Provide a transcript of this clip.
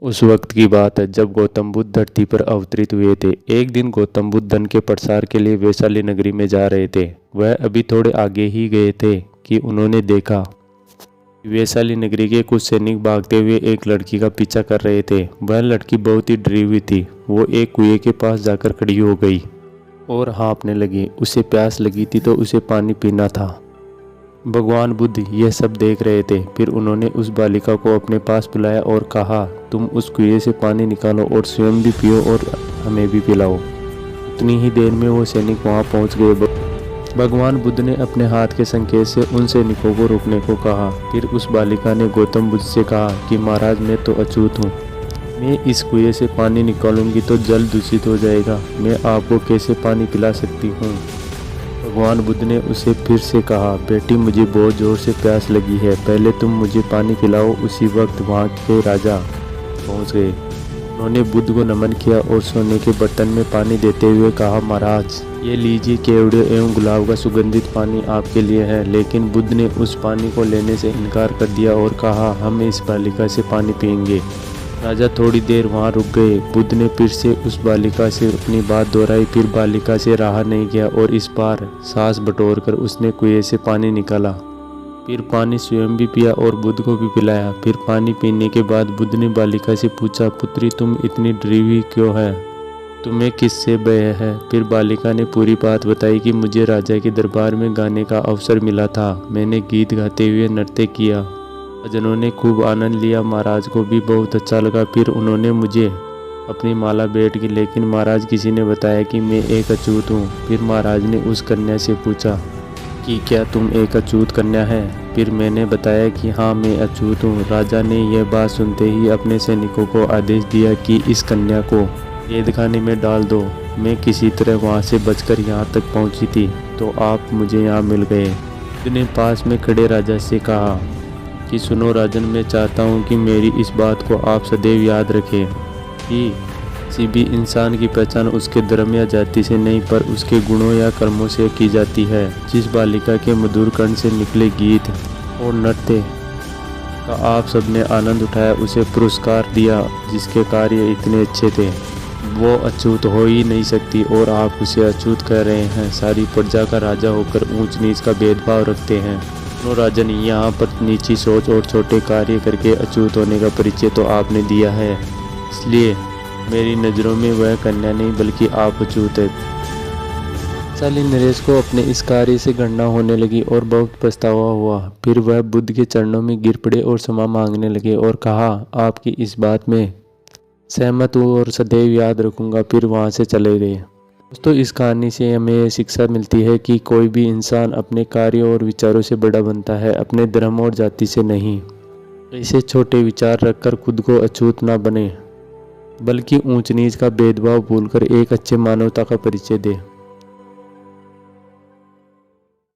उस वक्त की बात है जब गौतम बुद्ध धरती पर अवतरित हुए थे। एक दिन गौतम बुद्ध धन के प्रसार के लिए वैशाली नगरी में जा रहे थे। वह अभी थोड़े आगे ही गए थे कि उन्होंने देखा कि वैशाली नगरी के कुछ सैनिक भागते हुए एक लड़की का पीछा कर रहे थे। वह लड़की बहुत ही डरी हुई थी। वो एक कुएं के पास जाकर खड़ी हो गई और हाँफने लगी। उसे प्यास लगी थी तो उसे पानी पीना था। भगवान बुद्ध यह सब देख रहे थे। फिर उन्होंने उस बालिका को अपने पास बुलाया और कहा, तुम उस कुएं से पानी निकालो और स्वयं भी पियो और हमें भी पिलाओ। उतनी ही देर में वो सैनिक वहां पहुंच गए। भगवान बुद्ध ने अपने हाथ के संकेत से उन सैनिकों को रुकने को कहा। फिर उस बालिका ने गौतम बुद्ध से कहा कि महाराज, मैं तो अछूत हूँ। मैं इस कुएं से पानी निकालूंगी तो जल दूषित हो जाएगा। मैं आपको कैसे पानी पिला सकती हूँ। भगवान बुद्ध ने उसे फिर से कहा, बेटी, मुझे बहुत जोर से प्यास लगी है, पहले तुम मुझे पानी पिलाओ। उसी वक्त वहाँ के राजा पहुँच गए। उन्होंने बुद्ध को नमन किया और सोने के बर्तन में पानी देते हुए कहा, महाराज, ये लीजिए, केवड़े एवं गुलाब का सुगंधित पानी आपके लिए है। लेकिन बुद्ध ने उस पानी को लेने से इनकार कर दिया और कहा, हम इस बालिका से पानी पिएंगे। राजा थोड़ी देर वहां रुक गए। बुद्ध ने फिर से उस बालिका से अपनी बात दोहराई। फिर बालिका से रहा नहीं गया और इस बार सांस बटोरकर उसने कुएं से पानी निकाला। फिर पानी स्वयं भी पिया और बुद्ध को भी पिलाया। फिर पानी पीने के बाद बुद्ध ने बालिका से पूछा, पुत्री, तुम इतनी डरी हुई क्यों है? तुम्हें किससे भय है? फिर बालिका ने पूरी बात बताई कि मुझे राजा के दरबार में गाने का अवसर मिला था। मैंने गीत गाते हुए नृत्य किया। जनों ने खूब आनंद लिया। महाराज को भी बहुत अच्छा लगा। फिर उन्होंने मुझे अपनी माला भेंट की। लेकिन महाराज, किसी ने बताया कि मैं एक अछूत हूँ। फिर महाराज ने उस कन्या से पूछा कि क्या तुम एक अछूत कन्या है? फिर मैंने बताया कि हाँ, मैं अछूत हूँ। राजा ने यह बात सुनते ही अपने सैनिकों को आदेश दिया कि इस कन्या को कैद खाने में डाल दो। मैं किसी तरह वहाँ से बचकर यहाँ तक पहुँची थी तो आप मुझे यहाँ मिल गए। बुद्ध ने पास में खड़े राजा से कहा कि सुनो राजन, मैं चाहता हूँ कि मेरी इस बात को आप सदैव याद रखें कि किसी भी इंसान की पहचान उसके धर्म या जाति से नहीं पर उसके गुणों या कर्मों से की जाती है। जिस बालिका के मधुर कंठ से निकले गीत और नृत्य का आप सबने आनंद उठाया, उसे पुरस्कार दिया। जिसके कार्य इतने अच्छे थे, वो अछूत हो ही नहीं सकती और आप उसे अछूत कह रहे हैं। सारी प्रजा का राजा होकर ऊंच नीच का भेदभाव रखते हैं। राजन, यहाँ पर नीची सोच और छोटे कार्य करके अछूत होने का परिचय तो आपने दिया है, इसलिए मेरी नज़रों में वह कन्या नहीं बल्कि आप अछूत है। वैशाली नरेश को अपने इस कार्य से घृणा होने लगी और बहुत पछतावा हुआ। फिर वह बुद्ध के चरणों में गिर पड़े और क्षमा मांगने लगे और कहा, आपकी इस बात में सहमत हूँ और सदैव याद रखूंगा। फिर वहाँ से चले गए। दोस्तों, इस कहानी से हमें ये शिक्षा मिलती है कि कोई भी इंसान अपने कार्यों और विचारों से बड़ा बनता है, अपने धर्म और जाति से नहीं। ऐसे छोटे विचार रखकर खुद को अछूत ना बने, बल्कि ऊंच नीच का भेदभाव भूलकर एक अच्छे मानवता का परिचय दे।